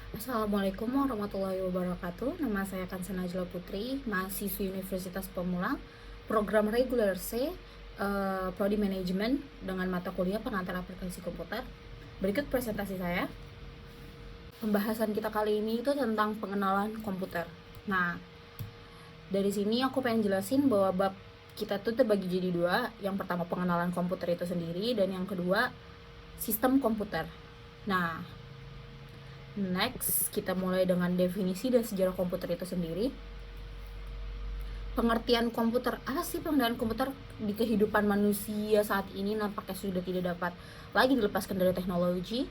Assalamualaikum warahmatullahi wabarakatuh. Nama saya Kansa Najla Putri, mahasiswi Universitas Pemula, program reguler C, Prodi Manajemen dengan mata kuliah pengantar aplikasi komputer. Berikut presentasi saya. Pembahasan kita kali ini itu tentang pengenalan komputer. Nah, dari sini aku pengen jelasin bahwa bab kita tuh terbagi jadi dua. Yang pertama pengenalan komputer itu sendiri, dan yang kedua sistem komputer. Nah, next, kita mulai dengan definisi dan sejarah komputer itu sendiri. Pengertian komputer, apa sih pengertian komputer di kehidupan manusia saat ini nampaknya sudah tidak dapat lagi dilepaskan dari teknologi,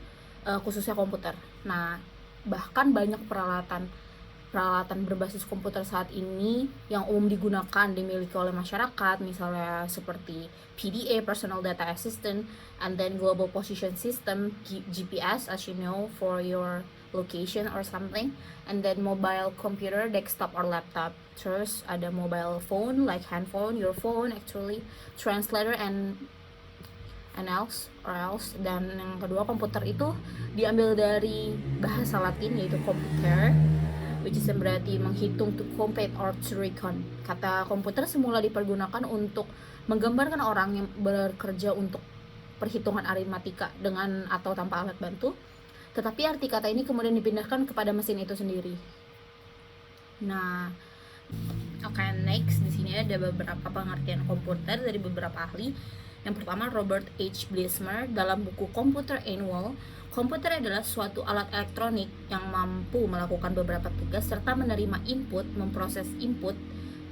khususnya komputer. Nah, bahkan banyak peralatan berbasis komputer saat ini yang umum digunakan dimiliki oleh masyarakat, misalnya seperti PDA, Personal Data Assistant, and then Global Position System, GPS, as you know, for your location or something, and then mobile computer, desktop or laptop. Terus ada mobile phone, like handphone, your phone actually, translator and else, dan yang kedua komputer itu diambil dari bahasa Latin yaitu computer, which is berarti menghitung, to compute or to reckon. Kata komputer semula dipergunakan untuk menggambarkan orang yang bekerja untuk perhitungan aritmatika dengan atau tanpa alat bantu, tetapi arti kata ini kemudian dipindahkan kepada mesin itu sendiri. Nah, oke, next, di sini ada beberapa pengertian komputer dari beberapa ahli. Yang pertama, Robert H. Blesmer dalam buku Computer Annual. Komputer adalah suatu alat elektronik yang mampu melakukan beberapa tugas serta menerima input, memproses input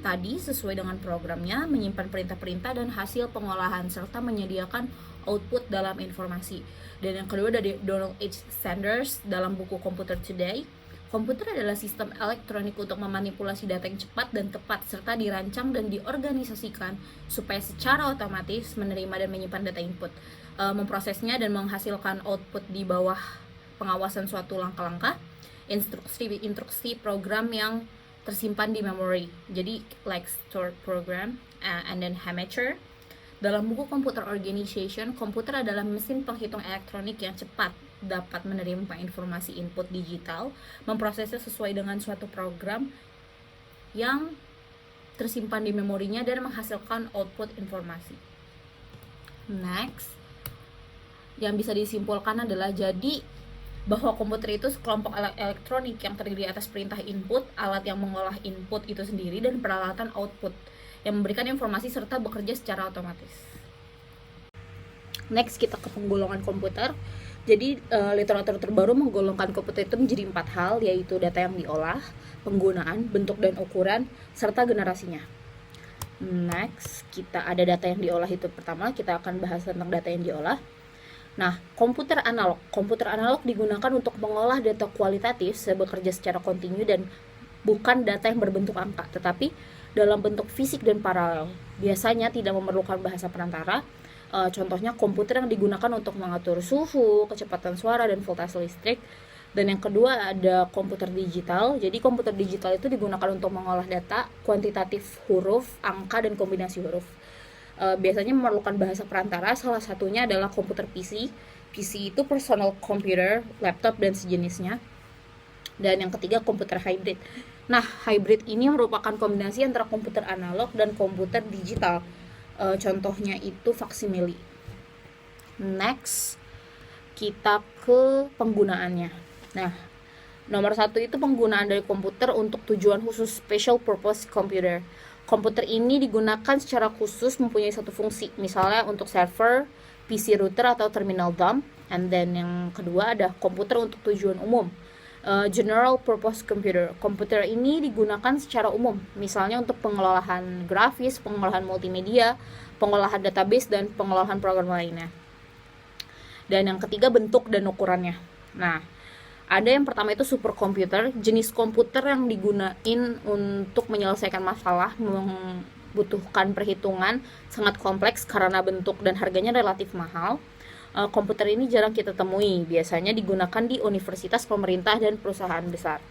tadi sesuai dengan programnya, menyimpan perintah-perintah dan hasil pengolahan, serta menyediakan output dalam informasi. Dan yang kedua dari Donald H. Sanders dalam buku Computer Today. Komputer adalah sistem elektronik untuk memanipulasi data yang cepat dan tepat, serta dirancang dan diorganisasikan supaya secara otomatis menerima dan menyimpan data input, memprosesnya dan menghasilkan output di bawah pengawasan suatu langkah-langkah, instruksi program yang tersimpan di memory. Jadi like stored program, and then Hamacher. Dalam buku Computer Organization, komputer adalah mesin penghitung elektronik yang cepat, dapat menerima informasi input digital, memprosesnya sesuai dengan suatu program yang tersimpan di memorinya dan menghasilkan output informasi. Next, yang bisa disimpulkan adalah jadi bahwa komputer itu sekelompok alat elektronik yang terdiri atas perintah input, alat yang mengolah input itu sendiri, dan peralatan output yang memberikan informasi serta bekerja secara otomatis. Next, kita ke penggolongan komputer. Jadi literatur terbaru menggolongkan komputer itu menjadi 4 hal, yaitu data yang diolah, penggunaan, bentuk dan ukuran, serta generasinya. Next, kita ada data yang diolah itu pertama, kita akan bahas tentang data yang diolah. Nah, komputer analog. Komputer analog digunakan untuk mengolah data kualitatif bekerja secara kontinu dan bukan data yang berbentuk angka, tetapi dalam bentuk fisik dan paralel. Biasanya tidak memerlukan bahasa perantara. Contohnya komputer yang digunakan untuk mengatur suhu, kecepatan suara, dan voltase listrik. Dan yang kedua ada komputer digital. Jadi komputer digital itu digunakan untuk mengolah data kuantitatif huruf, angka, dan kombinasi huruf. Biasanya memerlukan bahasa perantara. Salah satunya adalah komputer PC. PC itu personal computer, laptop, dan sejenisnya. Dan yang ketiga komputer hybrid. Nah, hybrid ini merupakan kombinasi antara komputer analog dan komputer digital. Contohnya itu faksimile. Next, kita ke penggunaannya. Nah, nomor 1 itu penggunaan dari komputer untuk tujuan khusus, special purpose computer. Komputer ini digunakan secara khusus mempunyai satu fungsi, misalnya untuk server, PC router, atau terminal dump. And then yang kedua ada komputer untuk tujuan umum, general purpose computer. Komputer ini digunakan secara umum, misalnya untuk pengolahan grafis, pengolahan multimedia, pengolahan database, dan pengolahan program lainnya. Dan yang ketiga bentuk dan ukurannya. Nah, ada yang pertama itu superkomputer, jenis komputer yang digunain untuk menyelesaikan masalah, membutuhkan perhitungan sangat kompleks karena bentuk dan harganya relatif mahal. Komputer ini jarang kita temui, biasanya digunakan di universitas, pemerintah, dan perusahaan besar.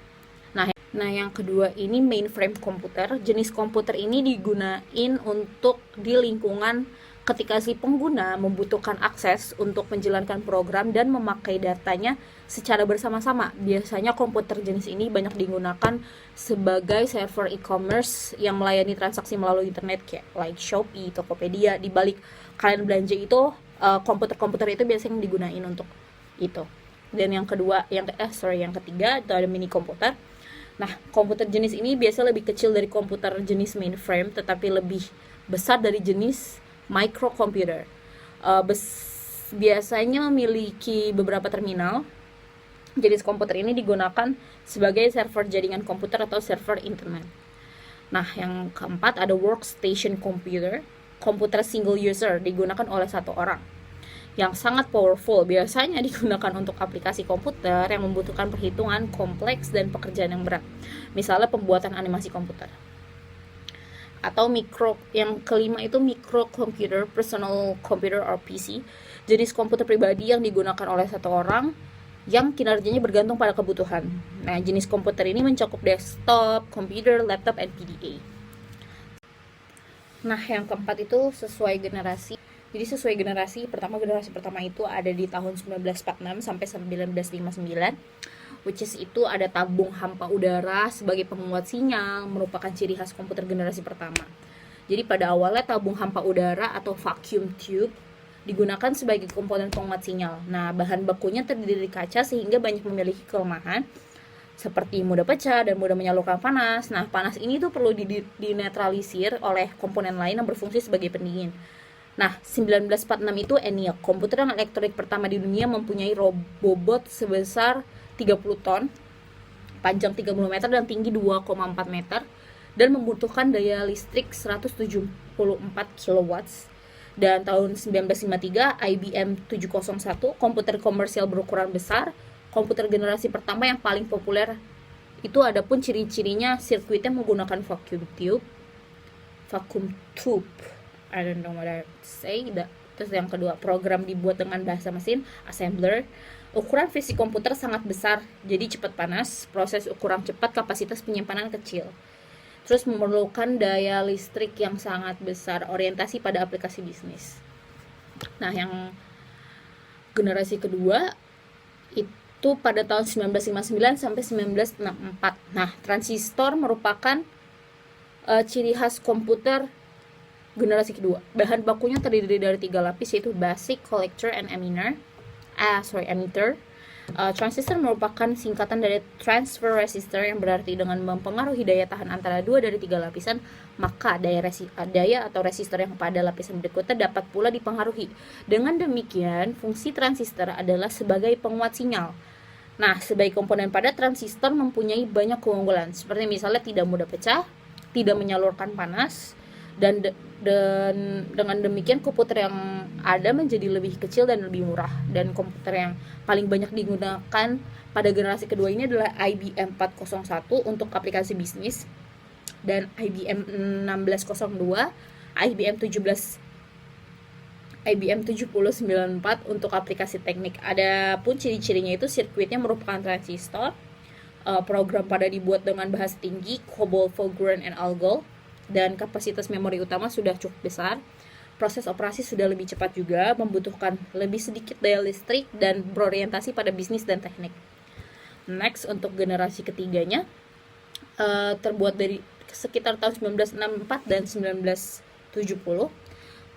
Nah, yang kedua ini mainframe komputer. Jenis komputer ini digunain untuk di lingkungan ketika si pengguna membutuhkan akses untuk menjalankan program dan memakai datanya secara bersama-sama. Biasanya komputer jenis ini banyak digunakan sebagai server e-commerce yang melayani transaksi melalui internet kayak like Shopee, Tokopedia. Di balik kalian belanja itu, komputer-komputer itu biasanya digunain untuk itu. Dan yang ketiga itu ada mini komputer. Nah, komputer jenis ini biasa lebih kecil dari komputer jenis mainframe, tetapi lebih besar dari jenis microcomputer. Biasanya memiliki beberapa terminal. Jenis komputer ini digunakan sebagai server jaringan komputer atau server internet. Nah, yang keempat ada workstation computer. Komputer single user digunakan oleh satu orang, yang sangat powerful. Biasanya digunakan untuk aplikasi komputer yang membutuhkan perhitungan kompleks dan pekerjaan yang berat. Misalnya pembuatan animasi komputer. Atau yang kelima itu microcomputer, personal computer or PC, jenis komputer pribadi yang digunakan oleh satu orang yang kinerjanya bergantung pada kebutuhan. Nah, jenis komputer ini mencakup desktop, komputer, laptop, dan PDA. Nah, yang keempat itu sesuai generasi. Jadi sesuai generasi pertama itu ada di tahun 1946 sampai 1959. Which is itu ada tabung hampa udara sebagai penguat sinyal, merupakan ciri khas komputer generasi pertama. Jadi pada awalnya tabung hampa udara atau vacuum tube digunakan sebagai komponen penguat sinyal. Nah, bahan bakunya terdiri dari kaca sehingga banyak memiliki kelemahan seperti mudah pecah dan mudah menyalurkan panas. Nah, panas ini tuh perlu dinetralisir oleh komponen lain yang berfungsi sebagai pendingin. Nah, 1946 itu ENIAC, komputer yang elektronik pertama di dunia, mempunyai bobot sebesar 30 ton, panjang 30 meter dan tinggi 2,4 meter, dan membutuhkan daya listrik 174 kW. Dan tahun 1953 IBM 701, komputer komersial berukuran besar, komputer generasi pertama yang paling populer. Itu adapun ciri-cirinya, sirkuitnya menggunakan vacuum tube. I don't know what I say. Terus yang kedua, program dibuat dengan bahasa mesin, assembler. Ukuran fisik komputer sangat besar, jadi cepat panas, proses ukuran cepat, kapasitas penyimpanan kecil. Terus memerlukan daya listrik yang sangat besar, orientasi pada aplikasi bisnis. Nah, yang generasi kedua itu pada tahun 1959 sampai 1964. Nah, transistor merupakan ciri khas komputer generasi kedua. Bahan bakunya terdiri dari 3 lapis, yaitu basic, collector, and emitter. Transistor merupakan singkatan dari transfer resistor yang berarti dengan mempengaruhi daya tahan antara 2 dari 3 lapisan, maka daya atau resistor yang pada lapisan berikutnya dapat pula dipengaruhi. Dengan demikian, fungsi transistor adalah sebagai penguat sinyal. Nah, sebagai komponen padat, transistor mempunyai banyak keunggulan, seperti misalnya tidak mudah pecah, tidak menyalurkan panas, dan dengan demikian komputer yang ada menjadi lebih kecil dan lebih murah. Dan komputer yang paling banyak digunakan pada generasi kedua ini adalah IBM 401 untuk aplikasi bisnis, dan IBM 1602, IBM 7094 untuk aplikasi teknik. Adapun ciri-cirinya itu sirkuitnya merupakan transistor, program pada dibuat dengan bahasa tinggi, COBOL, Fortran, and ALGOL, dan kapasitas memori utama sudah cukup besar. Proses operasi sudah lebih cepat juga, membutuhkan lebih sedikit daya listrik dan berorientasi pada bisnis dan teknik. Next, untuk generasi ketiganya terbuat dari sekitar tahun 1964 dan 1970.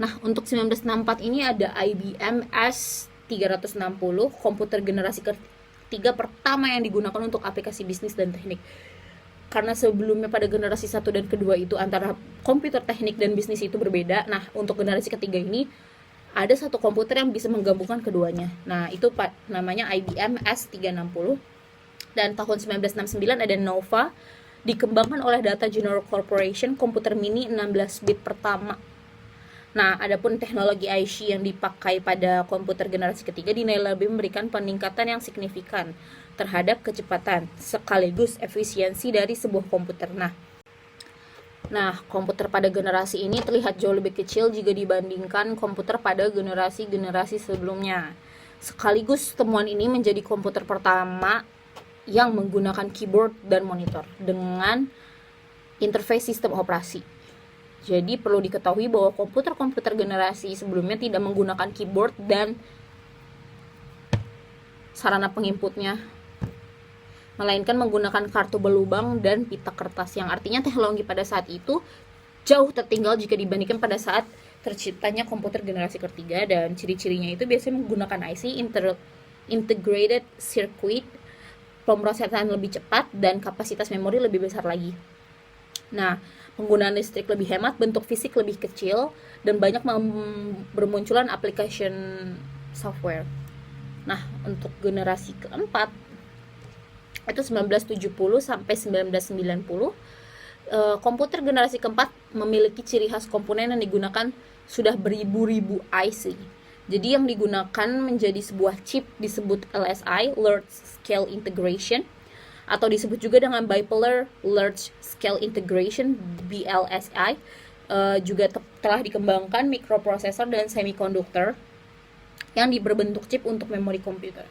Nah, untuk 1964 ini ada IBM S360, komputer generasi ketiga pertama yang digunakan untuk aplikasi bisnis dan teknik. Karena sebelumnya pada generasi 1 dan kedua itu antara komputer teknik dan bisnis itu berbeda. Nah, untuk generasi ketiga ini ada satu komputer yang bisa menggabungkan keduanya. Nah, itu namanya IBM S360. Dan tahun 1969 ada Nova, dikembangkan oleh Data General Corporation, komputer mini 16 bit pertama. Nah, adapun teknologi IC yang dipakai pada komputer generasi ketiga dinilai lebih memberikan peningkatan yang signifikan terhadap kecepatan sekaligus efisiensi dari sebuah komputer. Nah, komputer pada generasi ini terlihat jauh lebih kecil jika dibandingkan komputer pada generasi-generasi sebelumnya. Sekaligus temuan ini menjadi komputer pertama yang menggunakan keyboard dan monitor dengan interface sistem operasi. Jadi perlu diketahui bahwa komputer-komputer generasi sebelumnya tidak menggunakan keyboard dan sarana penginputnya, melainkan menggunakan kartu berlubang dan pita kertas, yang artinya teknologi pada saat itu jauh tertinggal jika dibandingkan pada saat terciptanya komputer generasi ketiga. Dan ciri-cirinya itu biasanya menggunakan IC integrated circuit, pemrosesan lebih cepat, dan kapasitas memori lebih besar lagi. Nah, penggunaan listrik lebih hemat, bentuk fisik lebih kecil, dan banyak bermunculan application software. Nah, untuk generasi keempat itu 1970 sampai 1990, komputer generasi keempat memiliki ciri khas komponen yang digunakan sudah beribu-ribu IC. Jadi yang digunakan menjadi sebuah chip disebut LSI, Large Scale Integration, atau disebut juga dengan Bipolar Large Scale Integration, BLSI. Juga telah dikembangkan mikroprosesor dan semikonduktor yang berbentuk chip untuk memori komputer.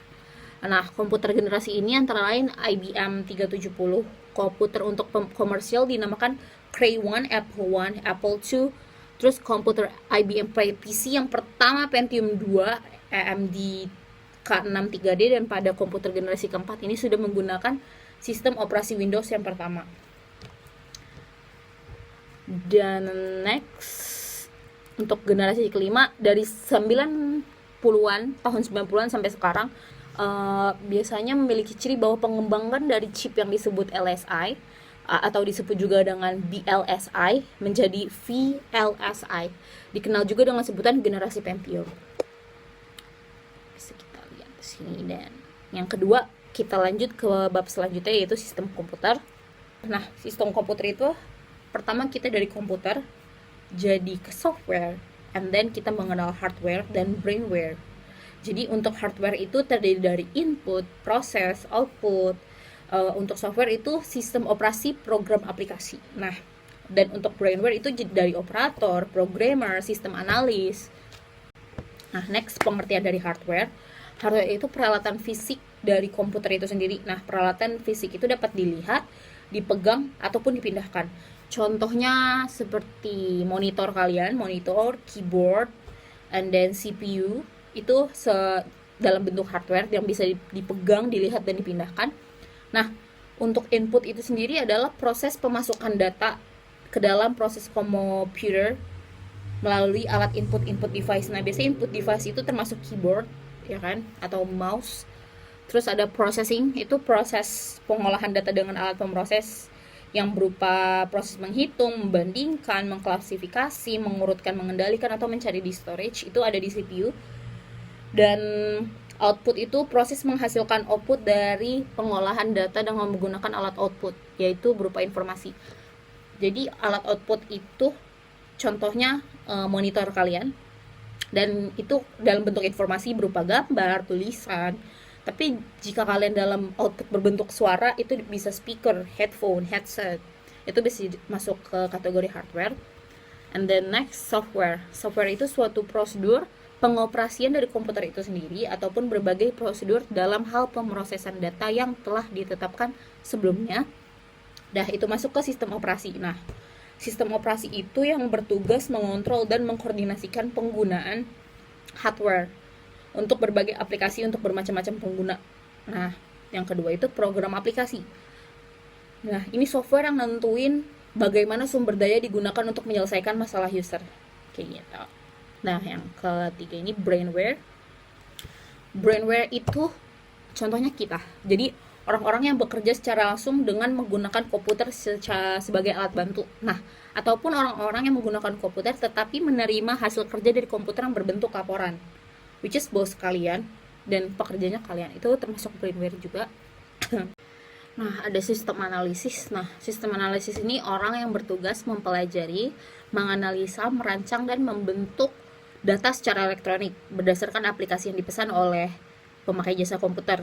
Nah, komputer generasi ini antara lain IBM 370, komputer untuk komersial dinamakan Cray 1, Apple 1, Apple 2, terus komputer IBM PC yang pertama Pentium 2, AMD K6 3D, dan pada komputer generasi keempat ini sudah menggunakan sistem operasi Windows yang pertama. Dan next, untuk generasi kelima dari 90-an, tahun 90-an sampai sekarang, biasanya memiliki ciri bahwa pengembangan dari chip yang disebut LSI atau disebut juga dengan BLSI menjadi VLSI, dikenal juga dengan sebutan generasi Pentium. Bisa kita lihat di sini. Dan yang kedua, kita lanjut ke bab selanjutnya, yaitu sistem komputer. Nah, sistem komputer itu pertama kita dari komputer jadi ke software, and then kita mengenal hardware dan brainware. Jadi untuk hardware itu terdiri dari input, proses, output. Untuk software itu sistem operasi, program aplikasi. Nah, dan untuk brainware itu dari operator, programmer, sistem analis. Nah, next, pengertian dari hardware. Hardware itu peralatan fisik dari komputer itu sendiri. Nah, peralatan fisik itu dapat dilihat, dipegang, ataupun dipindahkan. Contohnya seperti monitor kalian, monitor, keyboard, and then CPU. Itu dalam bentuk hardware yang bisa dipegang, dilihat, dan dipindahkan. Nah, untuk input itu sendiri adalah proses pemasukan data ke dalam proses komputer melalui alat input device. Nah, biasanya input device itu termasuk keyboard, ya kan, atau mouse. Terus ada processing, itu proses pengolahan data dengan alat pemroses yang berupa proses menghitung, membandingkan, mengklasifikasi, mengurutkan, mengendalikan, atau mencari di storage. Itu ada di CPU. Dan output itu proses menghasilkan output dari pengolahan data dengan menggunakan alat output, yaitu berupa informasi. Jadi alat output itu contohnya monitor kalian, dan itu dalam bentuk informasi berupa gambar, tulisan. Tapi jika kalian dalam output berbentuk suara, itu bisa speaker, headphone, headset. Itu bisa masuk ke kategori hardware. And then next, software. Software itu suatu prosedur pengoperasian dari komputer itu sendiri ataupun berbagai prosedur dalam hal pemrosesan data yang telah ditetapkan sebelumnya. Itu masuk ke sistem operasi. Nah, sistem operasi itu yang bertugas mengontrol dan mengkoordinasikan penggunaan hardware untuk berbagai aplikasi untuk bermacam-macam pengguna. Nah, yang kedua itu program aplikasi. Nah, ini software yang nentuin bagaimana sumber daya digunakan untuk menyelesaikan masalah user. Kayak gitu. Nah, yang ketiga ini brainware. Brainware itu contohnya kita. Jadi orang-orang yang bekerja secara langsung dengan menggunakan komputer sebagai alat bantu. Nah, ataupun orang-orang yang menggunakan komputer tetapi menerima hasil kerja dari komputer yang berbentuk laporan, which is bos kalian dan pekerjanya kalian. Itu termasuk brainware juga. Nah, ada sistem analisis. Nah, sistem analisis ini orang yang bertugas mempelajari, menganalisa, merancang, dan membentuk data secara elektronik berdasarkan aplikasi yang dipesan oleh pemakai jasa komputer.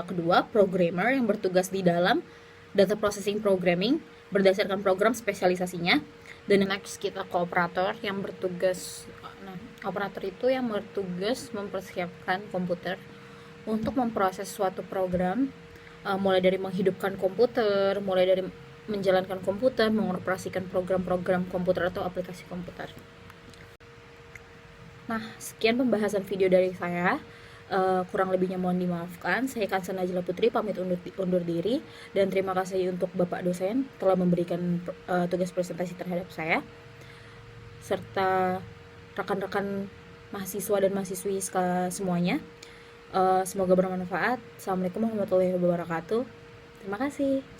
Kedua, programmer yang bertugas di dalam data processing programming berdasarkan program spesialisasinya. Dan next kita ke operator yang bertugas. Nah, operator itu yang bertugas mempersiapkan komputer untuk memproses suatu program, mulai dari menghidupkan komputer, mulai dari menjalankan komputer, mengoperasikan program-program komputer atau aplikasi komputer. Nah, sekian pembahasan video dari saya. Kurang lebihnya mohon dimaafkan. Saya Kansa Najla Putri pamit undur diri, dan terima kasih untuk Bapak dosen telah memberikan tugas presentasi terhadap saya, serta rekan-rekan mahasiswa dan mahasiswi semuanya. Semoga bermanfaat. Assalamualaikum warahmatullahi wabarakatuh. Terima kasih.